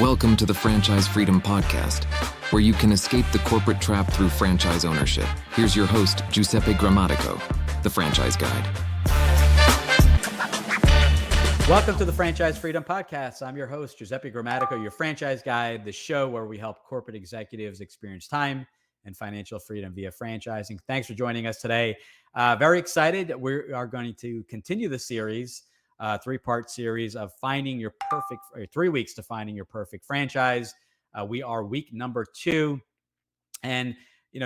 Welcome to the Franchise Freedom Podcast, where you can escape the corporate trap through franchise ownership. Here's your host, Giuseppe Grammatico, the Franchise Guide. Welcome to the Franchise Freedom Podcast. I'm your host, Giuseppe Grammatico, your franchise guide, the show where we help corporate executives experience time and financial freedom via franchising. Thanks for joining us today. Very excited. We are going to continue the series, three-part series of finding your perfect, 3 weeks to finding your perfect franchise. We are week number 2. And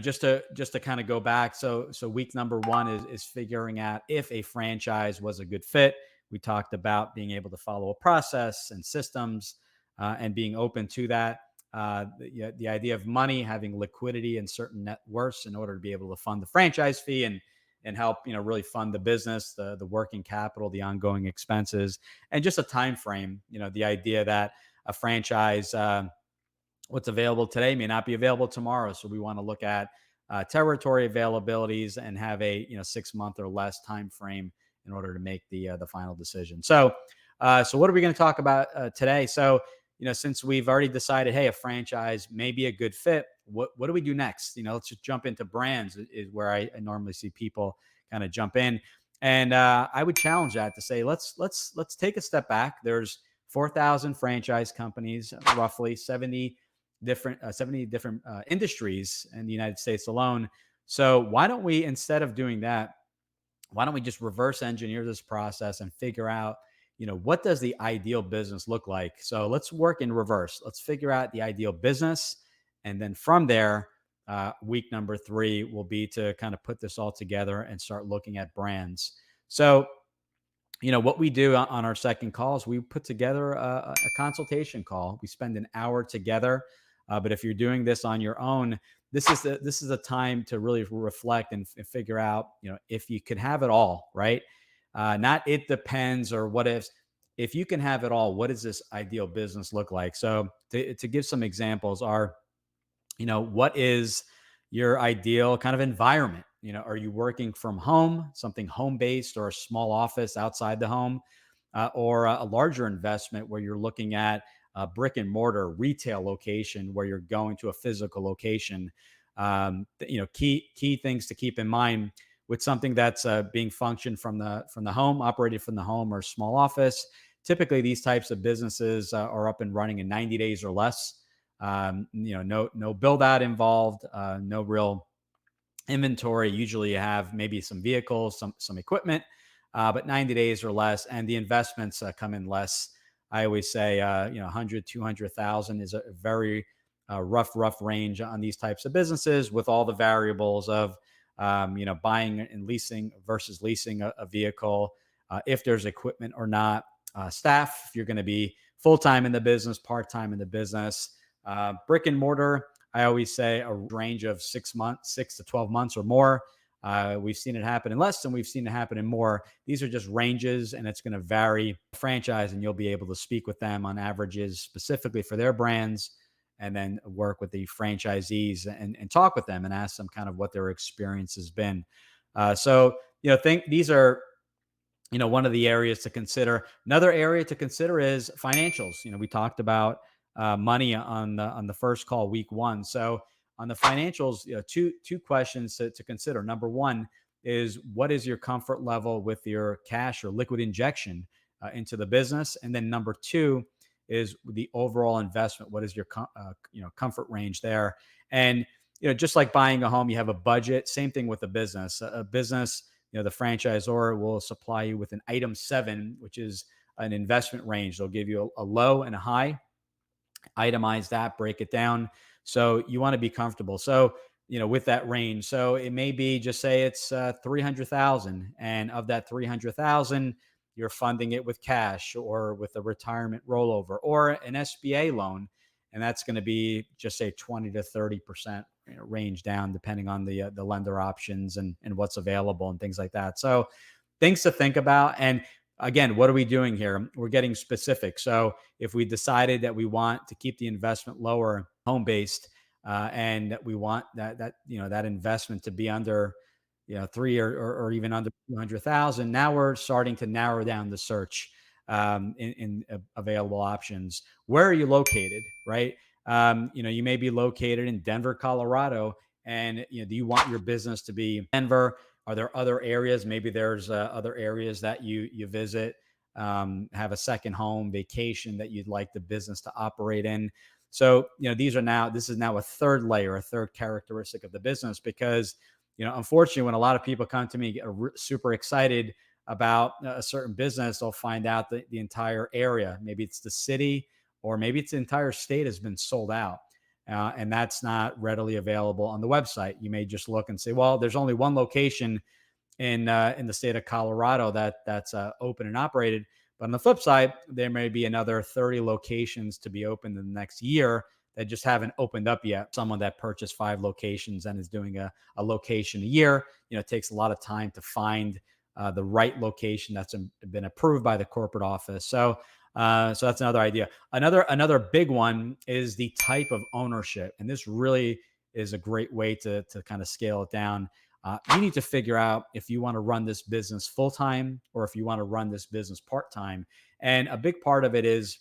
just to kind of go back, so week number 1 is figuring out if a franchise was a good fit. We talked about being able to follow a process and systems, and being open to that. The idea of money, having liquidity and certain net worths in order to be able to fund the franchise fee and help really fund the business, the working capital, the ongoing expenses, and just a time frame. The idea that a franchise, what's available today may not be available tomorrow. So we want to look at territory availabilities and have a 6-month or less time frame in order to make the final decision. So what are we going to talk about today? So since we've already decided, hey, a franchise may be a good fit, what do we do next? Let's just jump into brands is where I normally see people kind of jump in. And I would challenge that to say, let's take a step back. There's 4,000 franchise companies, roughly 70 different industries in the United States alone. So why don't we, instead of doing that, why don't we just reverse engineer this process and figure out, what does the ideal business look like? So let's work in reverse. Let's figure out the ideal business. And then from there, week number 3 will be to kind of put this all together and start looking at brands. So, what we do on our second call is we put together a consultation call. We spend an hour together. But if you're doing this on your own, this is a time to really reflect and figure out, if you could have it all, right? Not it depends or what ifs. If you can have it all, what does this ideal business look like? So to give some examples are, what is your ideal kind of environment? Are you working from home, something home-based, or a small office outside the home, or a larger investment where you're looking at a brick and mortar retail location where you're going to a physical location? Key things to keep in mind with something that's being functioned from the home, operated from the home or small office. Typically, these types of businesses are up and running in 90 days or less. No build out involved, no real inventory. Usually you have maybe some vehicles, some equipment, but 90 days or less, and the investments come in less. I always say, 100, 200,000 is a very rough range on these types of businesses, with all the variables of, buying and leasing versus leasing a vehicle, if there's equipment or not, staff, if you're going to be full-time in the business, part-time in the business, brick and mortar. I always say a range of 6 to 12 months or more. We've seen it happen in less, and we've seen it happen in more. These are just ranges, and it's going to vary franchise, and you'll be able to speak with them on averages specifically for their brands, and then work with the franchisees and talk with them and ask them kind of what their experience has been. Think these are, one of the areas to consider. Another area to consider is financials. We talked about money on the first call, week 1. So on the financials, two questions to consider. Number 1 is, what is your comfort level with your cash or liquid injection into the business? And then number 2 is the overall investment. What is your comfort range there? And just like buying a home, you have a budget. Same thing with a business. A business, the franchisor will supply you with an item 7, which is an investment range. They'll give you a low and a high. Itemize that, break it down. So you want to be comfortable. So, with that range. So it may be, just say it's 300,000, and of that 300,000, you're funding it with cash or with a retirement rollover or an SBA loan. And that's going to be, just say, 20 to 30% range down, depending on the lender options and what's available and things like that. So things to think about. And again, what are we doing here? We're getting specific. So if we decided that we want to keep the investment lower, home-based, and we want that investment to be under, 3 or even under 200,000, now we're starting to narrow down the search. in available options. Where are you located, right? You may be located in Denver, Colorado, and do you want your business to be Denver? Are there other areas? Maybe there's other areas that you visit, have a second home, vacation that you'd like the business to operate in. So this is now a third layer, a third characteristic of the business, because unfortunately, when a lot of people come to me, get super excited about a certain business, they'll find out that the entire area, maybe it's the city, or maybe it's the entire state, has been sold out. And that's not readily available on the website. You may just look and say, well, there's only one location in the state of Colorado that's open and operated. But on the flip side, there may be another 30 locations to be opened in the next year that just haven't opened up yet. Someone that purchased 5 locations and is doing a location a year, it takes a lot of time to find the right location that's been approved by the corporate office. So that's another idea. Another big one is the type of ownership, and this really is a great way to kind of scale it down. You need to figure out if you want to run this business full time or if you want to run this business part time. And a big part of it is,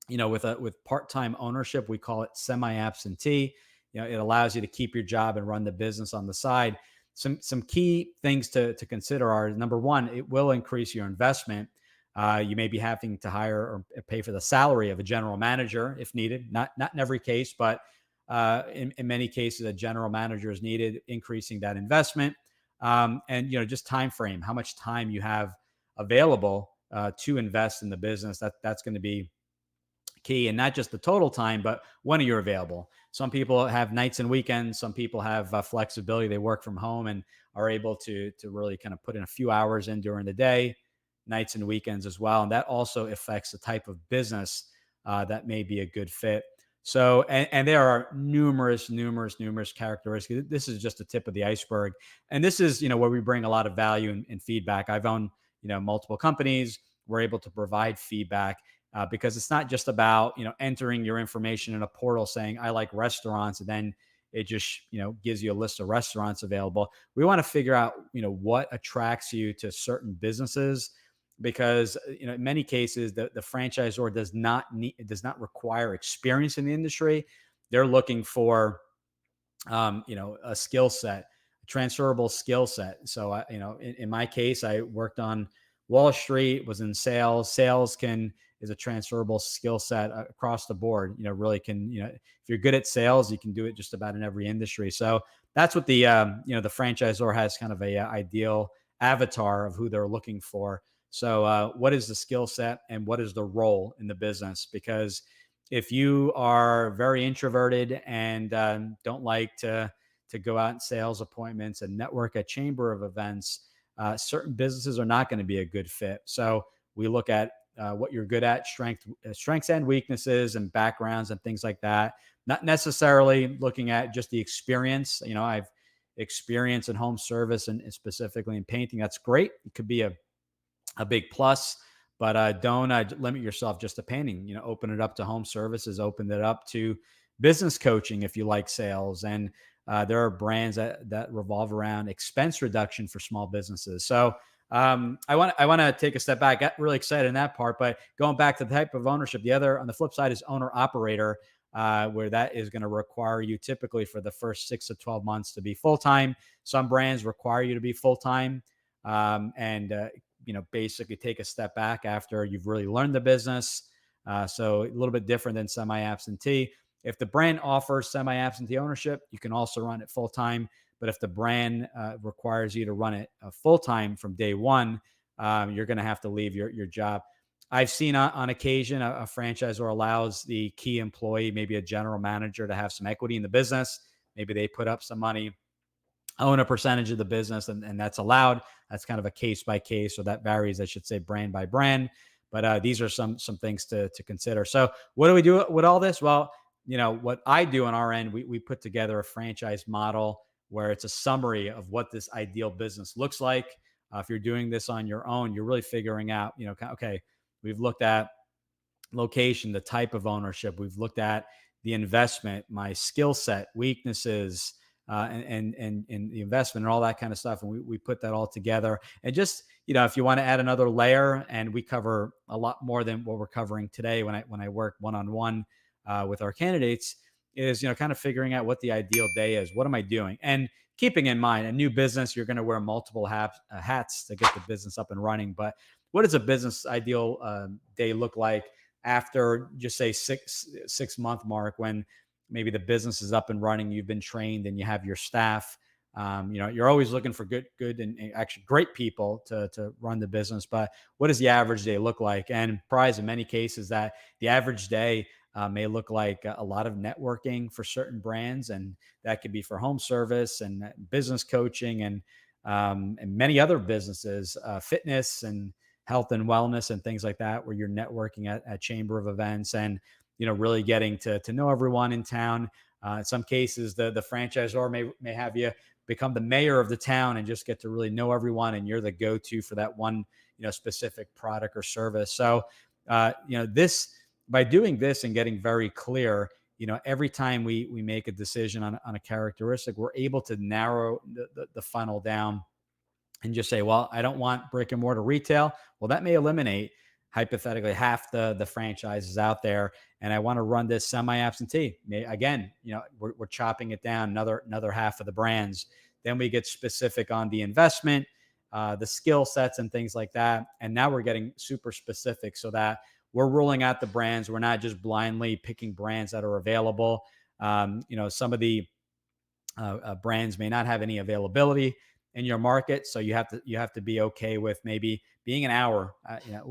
with part time ownership, we call it semi absentee. It allows you to keep your job and run the business on the side. Some key things to consider are: number one, it will increase your investment. You may be having to hire or pay for the salary of a general manager if needed. Not in every case, but in many cases, a general manager is needed, increasing that investment. And just time frame, how much time you have available to invest in the business. That's going to be key, and not just the total time, but when are you available. Some people have nights and weekends. Some people have flexibility. They work from home and are able to really kind of put in a few hours in during the day, nights and weekends as well. And that also affects the type of business that may be a good fit. So, and there are numerous characteristics. This is just the tip of the iceberg. And this is, where we bring a lot of value and feedback. I've owned, multiple companies. We're able to provide feedback because it's not just about, entering your information in a portal saying, I like restaurants, and then it just, gives you a list of restaurants available. We want to figure out, what attracts you to certain businesses, because in many cases the franchisor does not require experience in the industry. They're looking for a skill set, a transferable skill set. So in my case, I worked on Wall Street, was in sales. Is a transferable skill set across the board. Really can, if you're good at sales, you can do it just about in every industry. So that's what the the franchisor has kind of a ideal avatar of who they're looking for. So what is the skill set and what is the role in the business? Because if you are very introverted and don't like to go out in sales appointments and network at chamber of events, certain businesses are not going to be a good fit. So we look at what you're good at, strengths and weaknesses and backgrounds and things like that. Not necessarily looking at just the experience. I've experience in home service and specifically in painting. That's great. It could be a big plus, but don't limit yourself just to painting. Open it up to home services, open it up to business coaching if you like sales. And there are brands that revolve around expense reduction for small businesses. So I want to take a step back. Got really excited in that part, but going back to the type of ownership, the other on the flip side is owner operator, where that is going to require you typically for the first 6 to 12 months to be full time. Some brands require you to be full time, and basically take a step back after you've really learned the business. So a little bit different than semi-absentee. If the brand offers semi-absentee ownership, you can also run it full time. But if the brand requires you to run it full time from day one, you're going to have to leave your job. I've seen on occasion a franchisor allows the key employee, maybe a general manager, to have some equity in the business. Maybe they put up some money, own a percentage of the business, and that's allowed. That's kind of a case by case, so that varies, I should say, brand by brand. But these are some things to consider. So what do we do with all this? Well, what I do on our end, we put together a franchise model where it's a summary of what this ideal business looks like. If you're doing this on your own, you're really figuring out, okay, we've looked at location, the type of ownership, we've looked at the investment, my skill set, weaknesses, and the investment and all that kind of stuff. And we put that all together. And just, if you want to add another layer, and we cover a lot more than what we're covering today when I work one-on-one with our candidates, is, kind of figuring out what the ideal day is. What am I doing? And keeping in mind, a new business, you're going to wear multiple hats to get the business up and running. But what does a business ideal day look like after, just say, six month mark, when maybe the business is up and running, you've been trained, and you have your staff? You're always looking for good and actually great people to run the business. But what does the average day look like? And probably in many cases that the average day may look like a lot of networking for certain brands, and that could be for home service and business coaching and many other businesses, fitness and health and wellness and things like that, where you're networking at chamber of events and, really getting to know everyone in town. In some cases, the franchisor may have you become the mayor of the town and just get to really know everyone, and you're the go-to for that one, specific product or service. So, by doing this and getting very clear, every time we make a decision on a characteristic, we're able to narrow the funnel down and just say, well, I don't want brick and mortar retail. Well, that may eliminate hypothetically half the franchises out there. And I want to run this semi-absentee. Again, we're chopping it down, another half of the brands. Then we get specific on the investment, the skill sets and things like that. And now we're getting super specific so that we're ruling out the brands. We're not just blindly picking brands that are available. Some of the brands may not have any availability in your market, so you have to be okay with maybe being an hour,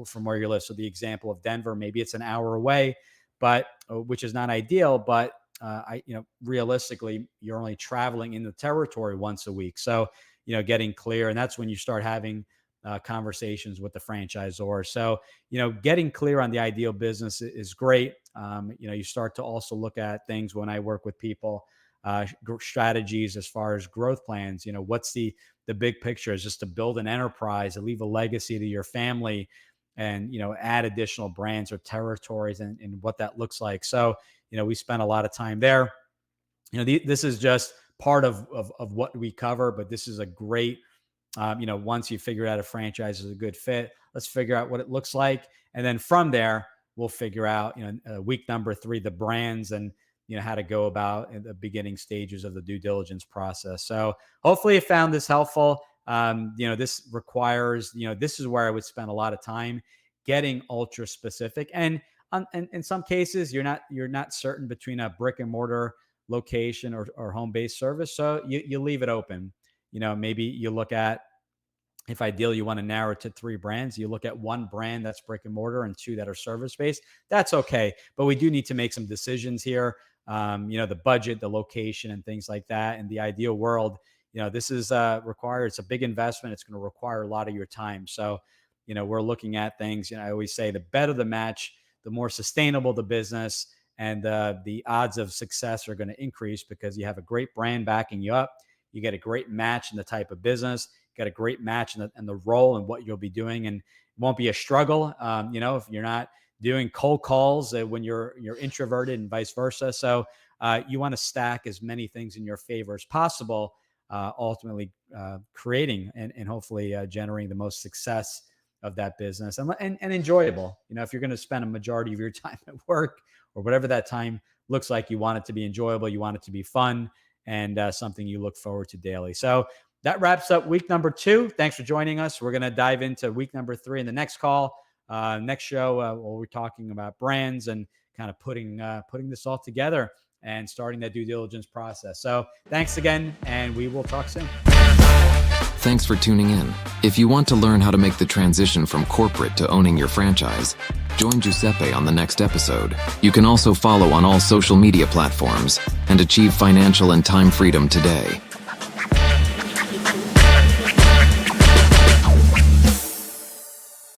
from where you live. So the example of Denver, maybe it's an hour away, but which is not ideal. But realistically, you're only traveling in the territory once a week. So getting clear, and that's when you start having conversations with the franchisor. So, getting clear on the ideal business is great. You start to also look at things when I work with people, strategies as far as growth plans. What's the big picture? Is just to build an enterprise, to leave a legacy to your family, and, add additional brands or territories and what that looks like. So, we spend a lot of time there. This is just part of what we cover, but this is a great, once you figure out a franchise is a good fit, let's figure out what it looks like. And then from there, we'll figure out, week number 3, the brands and, how to go about in the beginning stages of the due diligence process. So hopefully you found this helpful. This requires, this is where I would spend a lot of time getting ultra specific. And in some cases, you're not certain between a brick and mortar location or home-based service. So you leave it open. Maybe you look at, if ideally you want to narrow it to 3 brands, you look at 1 brand that's brick and mortar and 2 that are service-based. That's okay. But we do need to make some decisions here. The budget, the location, and things like that. In the ideal world, this is required. It's a big investment. It's going to require a lot of your time. So, we're looking at things, I always say the better the match, the more sustainable the business, and the odds of success are going to increase because you have a great brand backing you up. You get a great match in the type of business, get a great match in the role and what you'll be doing. And it won't be a struggle, if you're not doing cold calls when you're introverted and vice versa. So you want to stack as many things in your favor as possible, ultimately creating and hopefully generating the most success of that business and enjoyable. If you're going to spend a majority of your time at work or whatever that time looks like, you want it to be enjoyable, you want it to be fun, and something you look forward to daily. So that wraps up week number 2. Thanks for joining us. We're going to dive into week number 3 in the next call. Next show, we're talking about brands and kind of putting this all together and starting that due diligence process. So thanks again, and we will talk soon. Thanks for tuning in. If you want to learn how to make the transition from corporate to owning your franchise, join Giuseppe on the next episode. You can also follow on all social media platforms and achieve financial and time freedom today.